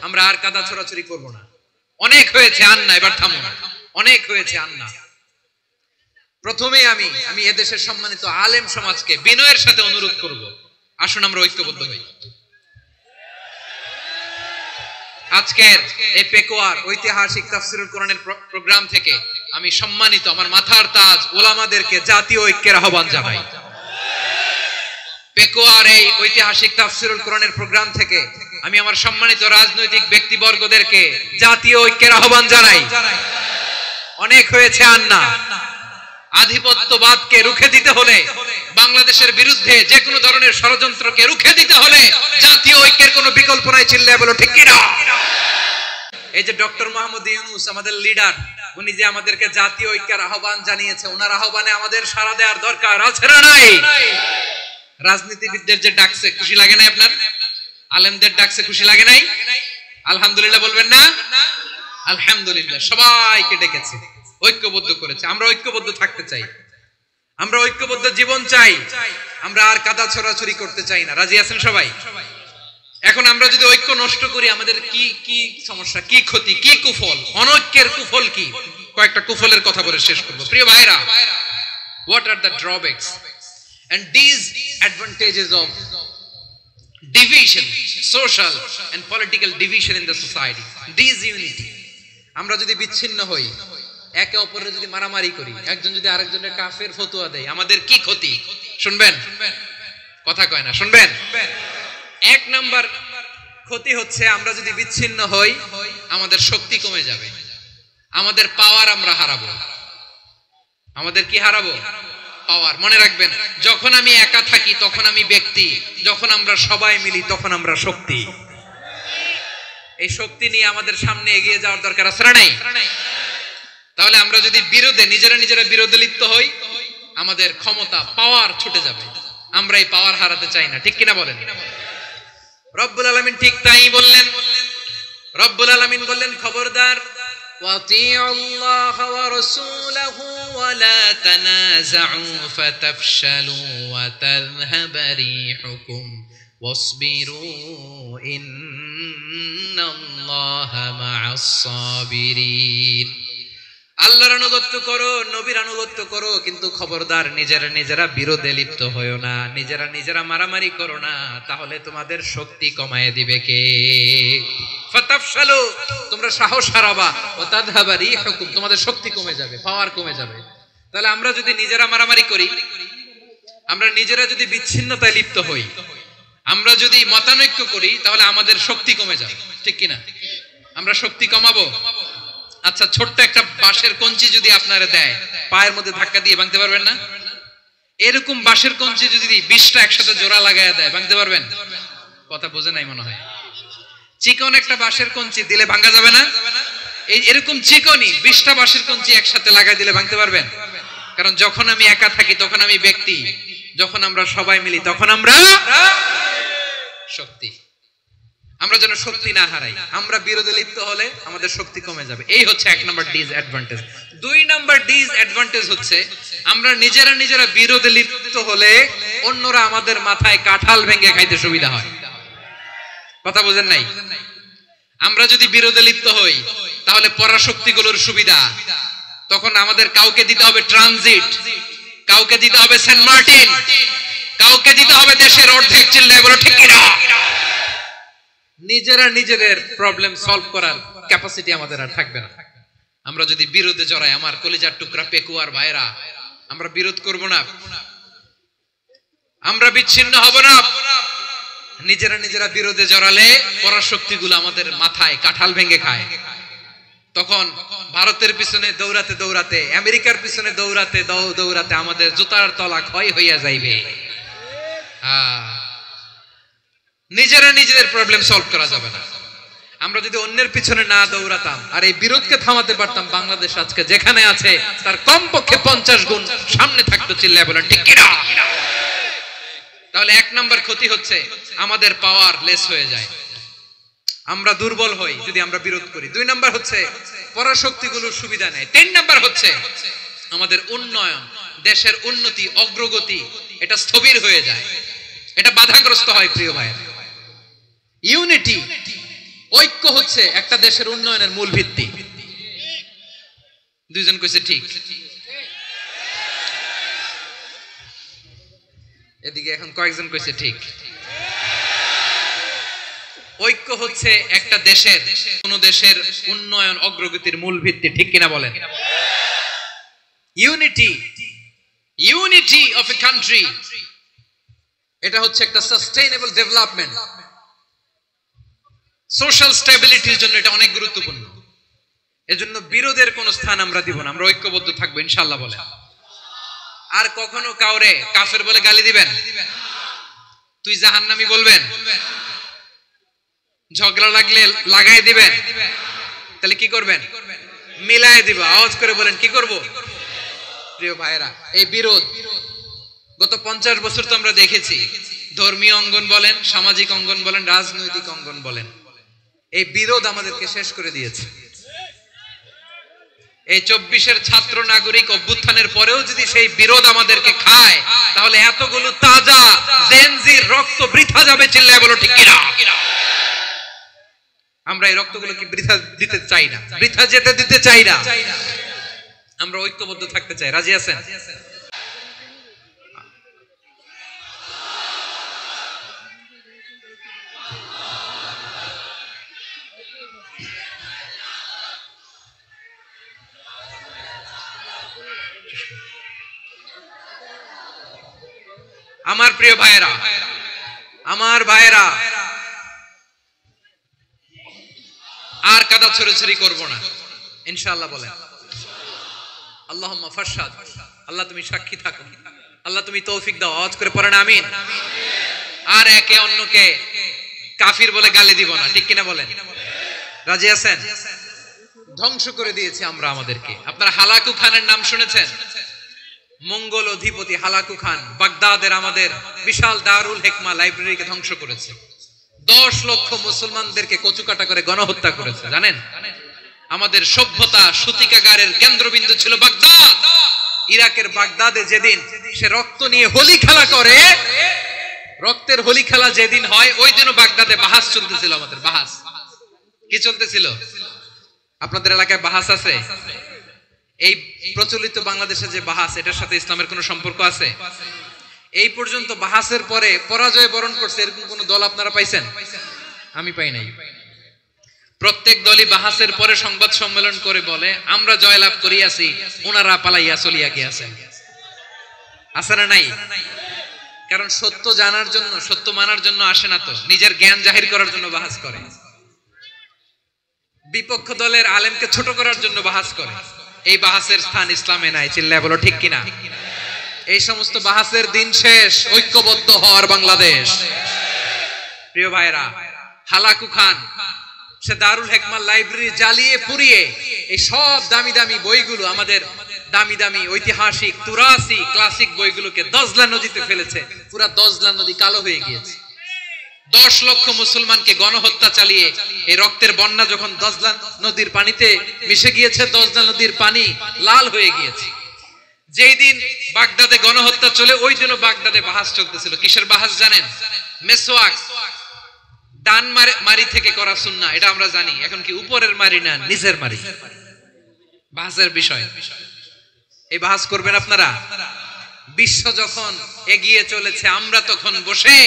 আমরা আর কাদা ছোড়াছুরি করব না। অনেক হয়েছে আন্না, এবার থামুন। অনেক হয়েছে আন্না। প্রথমে আমি এদেশের সম্মানিত আলেম সমাজকে বিনয়ের সাথে অনুরোধ করব, আসুন আমরা ঐক্যবদ্ধ হই। আজকের এই পেকুয়ার ঐতিহাসিক তাফসীরুল কোরআনের প্রোগ্রাম থেকে আমি সম্মানিত আমার মাথার তাজ উলামাদেরকে জাতীয় ঐক্যের আহ্বান জানাই। পেকুয়ার এই ঐতিহাসিক তাফসীরুল কোরআনের প্রোগ্রাম থেকে আমি আমার সম্মানিত রাজনৈতিক ব্যক্তিবর্গদেরকে জাতীয় ঐক্যের আহ্বান জানাই। অনেক হয়েছে আন্না। আধিপত্যবাদকে রুখে দিতে হলে, বাংলাদেশের বিরুদ্ধে যে কোনো ধরনের ষড়যন্ত্রকে রুখে দিতে হলে জাতীয় ঐক্যের কোনো বিকল্প নাই। চিল্লায় বলো ঠিক কিনা? এই যে ডক্টর মোহাম্মদ ইউনূস আমাদের লিডার, উনি যে আমাদেরকে জাতীয় ঐক্যের আহ্বান জানিয়েছে, ওনার আহ্বানে আমাদের সাড়া দেওয়ার দরকার আছে না নাই? রাজনীতিবিদদের যে ডাকছে খুশি লাগে না আপনার? আলেমদের ডাকছে খুশি লাগে নাই? আলহামদুলিল্লাহ বলবেন না? আলহামদুলিল্লাহ। সবাইকে ডেকেছে, ঐক্যবদ্ধ করেছে। আমরা ঐক্যবদ্ধ থাকতে চাই, আমরা ঐক্যবদ্ধ জীবন চাই, আমরা আর কাদা ছড়াছড়ি করতে চাই না। রাজি আছেন সবাই? এখন আমরা যদি ঐক্য নষ্ট করি আমাদের কি কি সমস্যা, কি ক্ষতি, কি কুফল? অনৈক্যের কুফল কি? কয়েকটা কুফলের কথা বলে শেষ করব। প্রিয় ভাইরা, what are the drawbacks and disadvantages of division, social and political division in the society? Disunity. আমরা যদি বিচ্ছিন্ন হই, একে অপরের যদি মারামারি করি, একজন যদি আরেকজনের কাফের ফতোয়া দেয়, আমাদের কি ক্ষতি? শুনবেন? কথা কয় না, শুনবেন? এক নাম্বার ক্ষতি হচ্ছে আমরা যদি বিচ্ছিন্ন হই আমাদের শক্তি কমে যাবে, আমাদের পাওয়ার আমরা হারাবো। আমাদের কি হারাবো? পাওয়ার। মনে রাখবেন, যখন আমি একা থাকি তখন আমি ব্যক্তি, যখন আমরা সবাই মিলি তখন আমরা শক্তি। এই শক্তি নিয়ে আমাদের সামনে এগিয়ে যাওয়ার দরকার আছে না নাই? তাহলে আমরা যদি নিজেরা বিরোধে লিপ্ত হই আমাদের ক্ষমতা, পাওয়ার ছুটে যাবে। আমরা এই পাওয়ার হারাতে চাই না, ঠিক কিনা বলেন? রব্বুল আলামিন ঠিক তাই বললেন। রব্বুল আলামিন বললেন, খবরদার, ওয়াতিউল্লাহ ওয়া রাসূলাহু ওয়া লা তানাযাউ ফাতাফশালু ওয়া তাযহাবা রিহুকুম ওয়াসবিরু ইন্নাল্লাহা মা'আস সাবিরিন। আল্লাহর আনুগত্য করো, নবীর আনুগত্য করো, কিন্তু খবরদার নিজেরা বিরোধে লিপ্ত হয়ো না, নিজেরা মারামারি করো না, তাহলে তোমাদের শক্তি কমায় দিবে কে? ফাতাফশালু, তোমরা সাহস হারাবা, ওয়া তাযহাবা রিহুকুম, তোমাদের শক্তি কমে যাবে, পাওয়ার কমে যাবে। তাহলে আমরা যদি নিজেরা মারামারি করি, আমরা নিজেরা যদি বিচ্ছিন্নতায় লিপ্ত হই, আমরা যদি মতানৈক্য করি, তাহলে আমাদের শক্তি কমে যাবে, ঠিক কিনা? আমরা শক্তি কমাবো। আচ্ছা, ছোট্ট একটা বাঁশের কঞ্চি যদি আপনারা দেয়, পায়ের মধ্যে ধাক্কা দিয়ে ভাঙতে পারবেন না? এরকম বাঁশের কঞ্চি যদি 20টা একসাথে জোড়া লাগায় দেয়, ভাঙতে পারবেন? কথা বোঝে নাই মনে হয়। চিকন একটা বাঁশের কঞ্চি দিলে ভাঙা যাবে না? এরকম চিকনই 20টা বাঁশের কঞ্চি একসাথে লাগাই দিলে ভাঙতে পারবেন? কারণ যখন আমি একা থাকি তখন আমি ব্যক্তি, যখন আমরা সবাই মিলি তখন আমরা শক্তি। আমরা যেন শক্তি না হারাই। আমরা বিরোধে লিপ্ত হলে আমাদের শক্তি কমে যাবে। এই হচ্ছে এক নাম্বার ডিসঅ্যাডভান্টেজ। দুই নাম্বার ডিসঅ্যাডভান্টেজ হচ্ছে আমরা নিজেরা বিরোধে লিপ্ত হলে অন্যরা আমাদের মাথায় কাঁঠাল ভেঙে খাইতে সুবিধা হয়। কথা বুঝেন নাই? আমরা যদি বিরোধে লিপ্ত হই তাহলে পরাশক্তিগুলোর সুবিধা, তখন আমাদের কাউকে দিতে হবে ট্রানজিট, কাউকে দিতে হবে সেন্ট মার্টিন, কাউকে দিতে হবে দেশের অর্ধেক। চিল্লায় বলো ঠিক কিনা? নিজেদের প্রবলেম সলভ করার ক্যাপাসিটি আমাদের আর থাকবে না। আমরা যদি বিরোধে জড়াই, আমার কলিজার টুকরা পেকুয়ার ভাইরা, আমরা বিরোধ করব না, আমরা বিচ্ছিন্ন হব না। নিজেরা বিরোধে জড়ালে পরাশক্তিগুলো আমাদের মাথায় কাঁঠাল ভেঙে খায়। তখন ভারতের পিছনে দৌড়াতে, আমেরিকার পিছনে দৌড়াতে আমাদের জুতার তলা ক্ষয় হইয়া যাইবে। নিজেদের প্রবলেম সলভ করা যাবে না। আমরা যদি অন্যের পিছনে না দৌড়াতাম আর এই বিরোধকে থামাতে পারতাম, বাংলাদেশ আজকে যেখানে আছে তার কমপক্ষে 50 গুণ সামনে থাকতো। চিল্লায় বলেন ঠিক কিনা? তাহলে এক নাম্বার ক্ষতি হচ্ছে আমাদের পাওয়ার লেস হয়ে যায়, আমরা দুর্বল হই যদি আমরা বিরোধ করি। দুই নাম্বার হচ্ছে পরাশক্তিগুলোর সুবিধা নেয়। তিন নাম্বার হচ্ছে আমাদের উন্নয়ন, দেশের উন্নতি, অগ্রগতি, এটা স্থবির হয়ে যায়, এটা বাধাগ্রস্ত হয়। প্রিয় ভাই, ইউনিটি ঐক্য হচ্ছে একটা দেশের উন্নয়নের মূল ভিত্তি। দুইজন কইছে ঠিক, এদিকে এখন কয়েকজন কইছে ঠিক। ঐক্য হচ্ছে একটা দেশের, কোন দেশের উন্নয়ন অগ্রগতির মূল ভিত্তি, ঠিক কিনা বলেন? ইউনিটি অফ এ কান্ট্রি, এটা হচ্ছে একটা সাস্টেইনেবল ডেভেলপমেন্ট, সোশ্যাল স্টেবিলিটির জন্য এটা অনেক গুরুত্বপূর্ণ। এজন্য বিরোধের কোন স্থান আমরা দিব না, আমরা ঐক্যবদ্ধ থাকবো ইনশাআল্লাহ বলেন। আর কখনো কাউরে কাফের বলে গালি দিবেন, তুই জাহান্নামী বলবেন, ঝগড়া লাগলে লাগাই দিবেন, তাহলে কি করবেন? মিলাই দিব। আওয়াজ করে বলেন কি করব? প্রিয় ভাইরা, এই বিরোধ গত 50 বছর তো আমরা দেখেছি, ধর্মীয় অঙ্গন বলেন, সামাজিক অঙ্গন বলেন, রাজনৈতিক অঙ্গন বলেন, এই বিরোধ আমাদেরকে শেষ করে দিয়েছে। এই 24-এর ছাত্র নাগরিক অভ্যুত্থানের পরেও যদি সেই বিরোধ আমাদেরকে খায়, তাহলে এতগুলো তাজা জেনজির রক্ত বৃথা যাবে। চিল্লায় বলো ঠিক কিনা? আমরা এই রক্তগুলোকে বৃথা দিতে চাই না, বৃথা যেতে দিতে চাই না, আমরা ঐক্যবদ্ধ থাকতে চাই। রাজি আছেন? আমার প্রিয় ভাইয়েরা, আমার ভাইয়েরা, আর কাদা ছড়াছড়ি করব না ইনশাআল্লাহ বলেন। আল্লাহুম্মা ফাশহাদ, আল্লাহ তুমি সাক্ষী থাকো, আল্লাহ তুমি তৌফিক দাও। আওয়াজ করে পড়েন আমিন। আর একে অন্যকে কাফির বলে গালি দিব না, ঠিক কিনা বলেন? রাজি আছেন? ধ্বংস করে দিয়েছি আমরা আমাদেরকে। আপনারা হালাকু খানের নাম শুনেছেন? মঙ্গল অধিপতি হালাকু খান বাগদাদের আমাদের বিশাল দারুল হিকমা লাইব্রেরিকে ধ্বংস করেছে। 10 লক্ষ মুসলমানদেরকে কচুকাটা করে গণহত্যা করেছে। জানেন, আমাদের সভ্যতা সূতিকাগারের কেন্দ্রবিন্দু ছিল বাগদাদ। ইরাকের বাগদাদে যেদিন সে রক্ত নিয়ে হোলি খেলা করে, রক্তের হোলি খেলা যেদিন হয়, ওই দিনও বাগদাদে বাহাস চলতেছিল। আমাদের বাহাস কি চলতেছিল? আপনাদের এলাকায় বাহাস আছে? এই প্রচলিত বাংলাদেশে যে বাহাস, এটার সাথে ইসলামের কোনো সম্পর্ক আছে? এই পর্যন্ত বাহাসের পরে পরাজয় বরণ করছে এরকম কোন দল আপনারা পাইছেন? আমি পাই নাই। প্রত্যেক দলই বাহাসের পরে সংবাদ সম্মেলন করে বলে আমরা জয়লাভ করিয়াছি, ওনারা পালাইয়া চলিয়া গিয়াছেন। আছে না নাই? কারণ সত্য জানার জন্য, সত্য মানার জন্য আসে না তো, নিজের জ্ঞান জাহির করার জন্য বাহাস করে। বিপক্ষ দলের আলেমকে ছোট করার জন্য বাহাস করে। এই বাহাসের স্থান ইসলামে নাই। চিল্লায় বলো ঠিক কিনা? এই সমস্ত বাহাসের দিন শেষ, ঐক্যবদ্ধ হওয়ার বাংলাদেশ। প্রিয় ভাইরা, হালাকু খান সে দারুল হিকমা লাইব্রেরি জ্বালিয়ে পুড়িয়ে এই সব দামি দামি বইগুলো, আমাদের দামি দামি ঐতিহাসিক তুরাসি ক্লাসিক বইগুলোকে দজলা নদীতে ফেলেছে। পুরা দজলা নদী কালো হয়ে গিয়েছে। 10 লক্ষ মুসলমানকে গণহত্যা চালিয়ে এই রক্তের বন্যা যখন দজলা নদীর পানিতে মিশে গিয়েছে, দজলা নদীর পানি লাল হয়ে গিয়েছে। যেই দিন বাগদাদে গণহত্যা চলে, ওই দিনও বাগদাদে বাহাস চলতেছিল। কিসের বাহাস জানেন? মেসওয়াক, ডান মারি থেকে করা সুন্নাহ, এটা আমরা জানি। এখন কি উপরের মারি না নিচের মারি? বাহাসের বিষয়। এই বাহাস করবেন আপনারা? বিশ্ব যখন এগিয়ে চলেছে, আমরা তখন বসে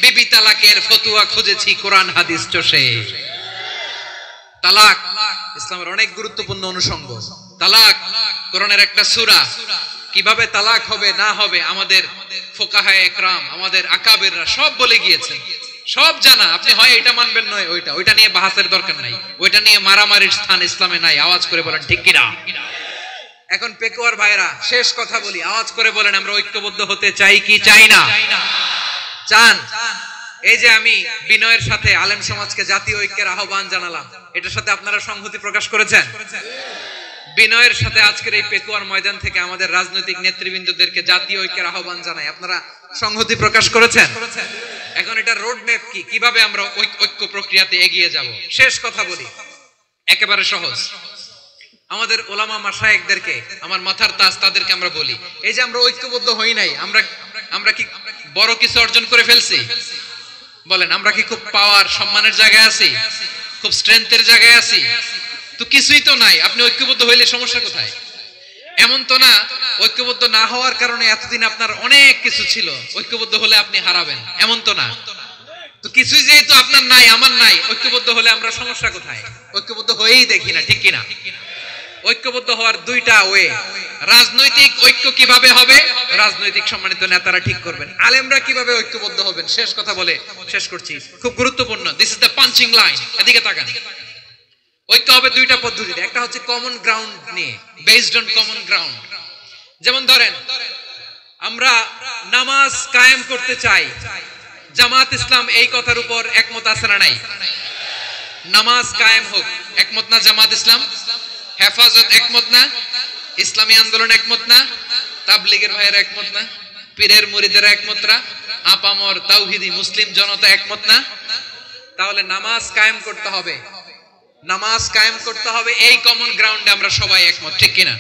বিবি তালাকের ফতুয়া খুঁজেছি কোরআন হাদিস চষে। তালাক ইসলামের অনেক গুরুত্বপূর্ণ অনুষঙ্গ। তালাক কোরআনের একটা সূরা। কিভাবে তালাক হবে না হবে আমাদের ফুকাহায়ে ইকরাম, আমাদের আকাবেররা সব বলে গিয়েছেন, সব জানা। আপনি হয় এটা মানবেন নয় ওইটা। ওইটা নিয়ে বাহাসের দরকার নাই, ওইটা নিয়ে মারামারির স্থান ইসলামে নাই। আওয়াজ করে বলেন ঠিক কিনা? এখন পেকুয়ার ভাইরা, শেষ কথা বলি, আওয়াজ করে বলেন আমরা ঐক্যবদ্ধ হতে চাই কি চাই না? চান? এই যে আমি বিনয়ের সাথে আলেম সমাজকে জাতীয় ঐক্যের আহ্বান জানালাম, এটার সাথে আপনারা সংহতি প্রকাশ করেছেন? বিনয়ের সাথে আজকের এই পেকুয়ার ময়দান থেকে আমাদের রাজনৈতিক নেতৃবৃন্দদেরকে জাতীয় ঐক্যের আহ্বান জানাই, আপনারা সংহতি প্রকাশ করেছেন? এখন এটা রোড ম্যাপ কি, কিভাবে আমরা ঐক্য প্রক্রিয়াতে এগিয়ে যাব? শেষ কথা বলি, একেবারে সহজ। আমাদের ওলামা মাশায়েখদেরকে, আমার মাথার তাজ, তাদেরকে আমরা বলি, এই যে আমরা ঐক্যবদ্ধ হই নাই, আমরা কি বড় কিছু অর্জন করে ফেলছি? বলেন, আমরা কি খুব পাওয়ার সম্মানের জায়গায় আছি? খুব স্ট্রেংথের জায়গায় আছি, তো কিছুই তো নাই, আপনি ঐক্যবদ্ধ হইলে সমস্যা কোথায়? এমন তো না ঐক্যবদ্ধ না হওয়ার কারণে এতদিন আপনার অনেক কিছু ছিল, ঐক্যবদ্ধ হলে আপনি হারাবেন, এমন তো না। তো কিছুই যেহেতু আপনার নাই, আমার নাই, ঐক্যবদ্ধ হলে আমরা সমস্যা কোথায়? ঐক্যবদ্ধ হয়েই দেখি না, ঠিক কিনা? ঐক্যবদ্ধ হওয়ার দুইটা ওয়ে। রাজনৈতিক ঐক্য কিভাবে হবে? রাজনৈতিক সম্মানিত নেতারা ঠিক করবেন। আলেমরা কিভাবে ঐক্যবদ্ধ হবেন? শেষ কথা বলে শেষ করছি, খুব গুরুত্বপূর্ণ। This is the punching line. এদিকে তাকান। ঐক্য হবে দুইটা পদ্ধতিতে। একটা হচ্ছে কমন গ্রাউন্ড নিয়ে, বেসড অন কমন গ্রাউন্ড। যেমন ধরেন আমরা নামাজ কায়েম করতে চাই, জামাত ইসলাম এই কথার উপর একমত আছে না নাই? নামাজ কায়েম হোক, একমত না জামাত ইসলাম? হেফাজত একমত না? ইসলামী আন্দোলন একমত না? তাবলীগের ভাইয়েরা একমত না? পীরের মুরিদেরা একমত না? আপামর তাওহীদি মুসলিম জনতা একমত না? তাহলে নামাজ কায়েম করতে হবে, নামাজ কায়েম করতে হবে, এই কমন গ্রাউন্ডে আমরা সবাই একমত, ঠিক কিনা?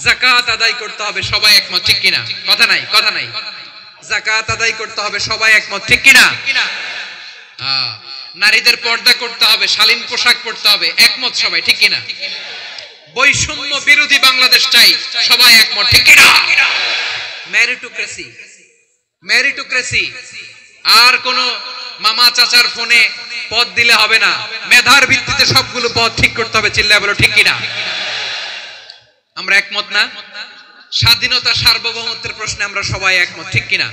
যাকাত আদায় করতে হবে, সবাই একমত, ঠিক কিনা? কথা নাই, কথা নাই। যাকাত আদায় করতে হবে, সবাই একমত, ঠিক কিনা? নারীদের পর্দা করতে হবে, শালীন পোশাক পরতে হবে, একমত সবাই, ঠিক কিনা? বৈষম্য বিরোধী বাংলাদেশ চাই, সবাই একমত, ঠিক কিনা? মেরিটোক্রেসি, মেরিটোক্রেসি, আর কোন মামা চাচার ফোনে পদ দিলে হবে না, মেধার ভিত্তিতে সবগুলো পদ ঠিক করতে হবে, চিল্লায় বলো ঠিক কিনা? আমরা একমত না? স্বাধীনতা সার্বভৌমত্বের প্রশ্নে আমরা সবাই একমত, ঠিক কিনা?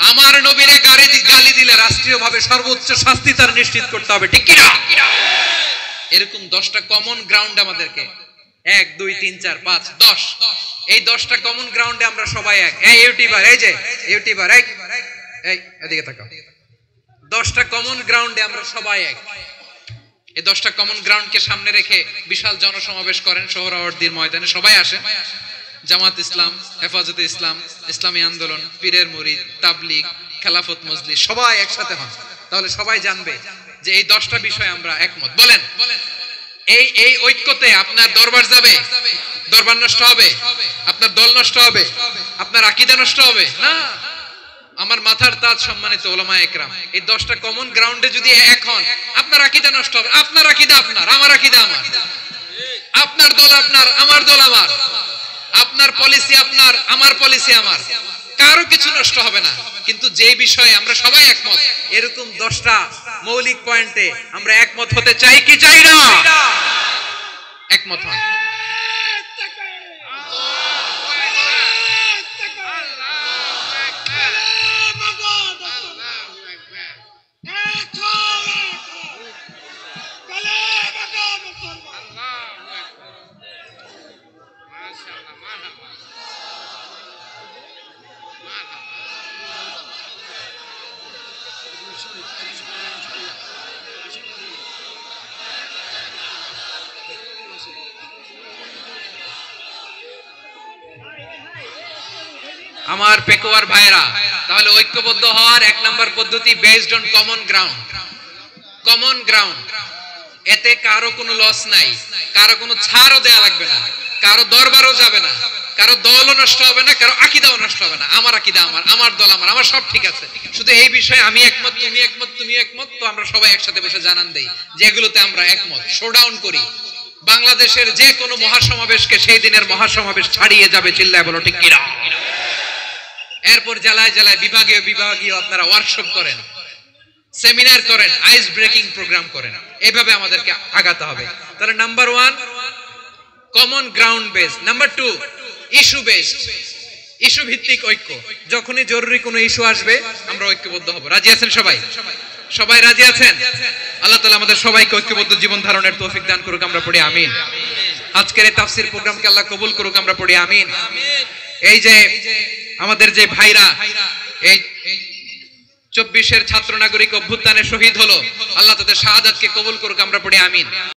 আমার নবীরে গালি দিলে রাষ্ট্রীয়ভাবে সর্বোচ্চ শাস্তি তার নিশ্চিত করতে হবে, ঠিক কিনা? এরকম 10টা কমন গ্রাউন্ড আমাদেরকে, 1 2 3 4 5 10, এই 10টা কমন গ্রাউন্ডে আমরা সবাই এক। এই ইউটিউবার, এই যে ইউটিউবার, এই এদিকে তাকাও। 10টা কমন গ্রাউন্ডে আমরা সবাই এক। এই 10টা কমন গ্রাউন্ডকে সামনে রেখে বিশাল জনসমাবেশ করেন সোহরাওয়ার্দীর ময়দানে, সবাই আসেন। জামাত ইসলাম, হেফাজতে ইসলাম, ইসলামী আন্দোলন, পীরের মুরিদ, তাবলীগ, খেলাফত মজলিস, সবাই একসাথে হন। তাহলে সবাই জানবে যে এই 10টা বিষয়ে আমরা একমত। বলেন, এই ঐক্যতে আপনার দরবার যাবে? দরবার নষ্ট হবে? আপনার দল নষ্ট হবে? আপনার আকীদা নষ্ট হবে? না। আমার মাথার তাজ সম্মানিত উলামায়ে একরাম, এই 10টা কমন গ্রাউন্ডে যদি এক হন, আপনার আকীদা নষ্ট হবে? আপনার আকীদা আপনার, আমার আকীদা আমার, আপনার দল আপনার, আমার দল আমার, আপনার পলিসি আপনার, আমার পলিসি আমার, কারো কিছু নষ্ট হবে না। কিন্তু যে বিষয়ে আমরা সবাই একমত, এরকম 10টা মৌলিক পয়েন্টে আমরা একমত হতে চাই কি চাই না? একমত হন। আমার পেকুয়ার ভাইরা, তাহলে ঐক্যবদ্ধ হওয়ার 1 নম্বর পদ্ধতি based on common ground. Common ground, এতে কারো কোনো লস নাই, কারো কোনো ছাড়ও দেয়া লাগবে না, কারো দরবারও যাবে না, কারো দলও নষ্ট হবে না, কারো আকীদাও নষ্ট হবে না। আমার আকীদা আমার, আমার দল আমার, আমার সব ঠিক আছে। শুধু এই বিষয়ে আমি একমত, তুমি একমত, তুমি একমত, তো আমরা সবাই একসাথে বসে জানান দেই যেগুলোতে আমরা একমত, শোডাউন করি। বাংলাদেশের যে কোনো মহাসমাবেশকে সেই দিনের মহাসমাবেশ ছাড়িয়ে যাবে, চিল্লায় বলো ঠিক কিনা? এরপর জেলায় জেলায় বিভাগীয় বিভাগীয় আপনারা ওয়ার্কশপ করেন, সেমিনার করেন, আইস ব্রেকিং প্রোগ্রাম করেন। এইভাবে আমাদেরকে আগাতে হবে। তাহলে number 1 common ground base, number 2 issue based, issue ভিত্তিক ঐক্য। যখনই জরুরি কোনো ইস্যু আসবে আমরা ঐক্যবদ্ধ হব। রাজি আছেন সবাই? সবাই রাজি আছেন? আল্লাহ তাআলা আমাদের সবাইকে ঐক্যবদ্ধ জীবন ধারণের তৌফিক দান করুক, আমরা পড়ি আমিন। আজকের এই তাফসীর প্রোগ্রামকে আল্লাহ কবুল করুক, আমরা পড়ি আমিন। এই যে আমাদের যে ভাইরা এই 24-এর ছাত্র নাগরিক অভ্যুত্থানে শহীদ হলো, আল্লাহ তাদের শাহাদাতকে কবুল করুক, আমরা পড়ি আমিন।